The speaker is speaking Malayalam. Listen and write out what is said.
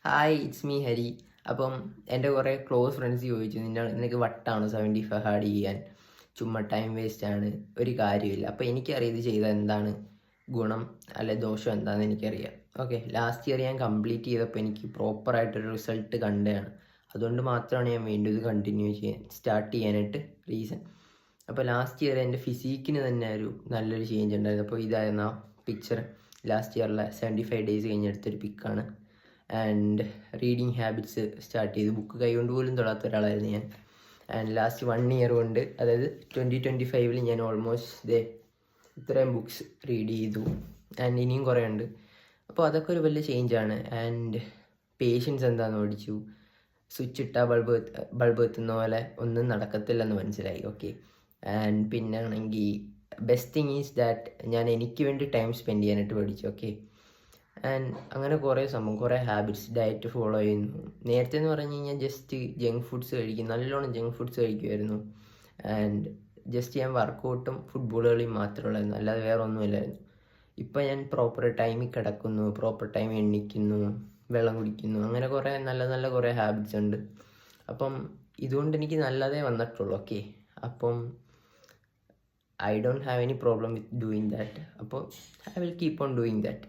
Hi, it's me Hari. അപ്പം എൻ്റെ കുറേ ക്ലോസ് ഫ്രണ്ട്സ് ചോദിച്ചു, നിനക്ക് വട്ടാണോ 75 ഹാർഡ് ചെയ്യാൻ, ചുമ്മാ ടൈം വേസ്റ്റ് ആണ്, ഒരു കാര്യമില്ല. അപ്പോൾ എനിക്കറിയാം ഇത് ചെയ്താൽ എന്താണ് ഗുണം അല്ലെ ദോഷം എന്താണെന്ന് എനിക്കറിയാം. ഓക്കെ, ലാസ്റ്റ് ഇയർ ഞാൻ കംപ്ലീറ്റ് ചെയ്തപ്പോൾ എനിക്ക് പ്രോപ്പറായിട്ടൊരു റിസൾട്ട് കണ്ടതാണ്. അതുകൊണ്ട് മാത്രമാണ് ഞാൻ വീണ്ടും ഇത് കണ്ടിന്യൂ സ്റ്റാർട്ട് ചെയ്യാനായിട്ട് റീസൺ. അപ്പോൾ ലാസ്റ്റ് ഇയർ എൻ്റെ ഫിസിക്കിന് തന്നെ ഒരു നല്ലൊരു ചേഞ്ച് ഉണ്ടായിരുന്നു. അപ്പോൾ ഇതായിരുന്നു ആ പിക്ചർ. ലാസ്റ്റ് ഇയറിലെ 75 ഡേയ്സ് കഴിഞ്ഞെടുത്തൊരു പിക്കാണ്. ആൻഡ് റീഡിങ് ഹാബിറ്റ്സ് സ്റ്റാർട്ട് ചെയ്തു. ബുക്ക് കൈകൊണ്ട് പോലും തൊടാത്ത ഒരാളായിരുന്നു ഞാൻ. ആൻഡ് ലാസ്റ്റ് 1 ഇയർ കൊണ്ട്, അതായത് 2025 ഞാൻ ഓൾമോസ്റ്റ് ഇത്രയും ബുക്സ് റീഡ് ചെയ്തു. ആൻഡ് ഇനിയും കുറേ ഉണ്ട്. അപ്പോൾ അതൊക്കെ ഒരു വലിയ ചേഞ്ചാണ്. ആൻഡ് പേഷ്യൻസ് എന്താണെന്ന് പഠിച്ചു. സ്വിച്ച് ഇട്ടാൽ ബൾബ് എത്തുന്ന പോലെ ഒന്നും നടക്കത്തില്ലെന്ന് മനസ്സിലായി. ഓക്കെ, ആൻഡ് പിന്നെ ആണെങ്കിൽ ബെസ്റ്റ് തിങ് ഈസ് ദാറ്റ് ഞാൻ എനിക്ക് വേണ്ടി ടൈം സ്പെൻഡ് ചെയ്യാനായിട്ട് പഠിച്ചു. ഓക്കെ, ആൻഡ് അങ്ങനെ കുറേ കുറേ ഹാബിറ്റ്സ്, ഡയറ്റ് ഫോളോ ചെയ്യുന്നു. നേരത്തെ എന്ന് പറഞ്ഞു കഴിഞ്ഞാൽ ജസ്റ്റ് ജങ്ക് ഫുഡ്സ് കഴിക്കും, നല്ലോണം ജങ്ക് ഫുഡ്സ് കഴിക്കുമായിരുന്നു. ആൻഡ് ജസ്റ്റ് ഞാൻ വർക്കൗട്ടും ഫുട്ബോൾ കളിയും മാത്രമേ ഉള്ളായിരുന്നു, അല്ലാതെ വേറെ ഒന്നുമില്ലായിരുന്നു. ഇപ്പം ഞാൻ പ്രോപ്പർ ടൈമിൽ കിടക്കുന്നു, പ്രോപ്പർ ടൈം എണ്ണിക്കുന്നു, വെള്ളം കുടിക്കുന്നു, അങ്ങനെ കുറേ നല്ല നല്ല കുറേ ഹാബിറ്റ്സ് ഉണ്ട്. അപ്പം ഇതുകൊണ്ട് എനിക്ക് നല്ലതേ വന്നിട്ടുള്ളൂ. ഓക്കെ, അപ്പം I don't have any problem with doing that. അപ്പോൾ I will keep on doing that.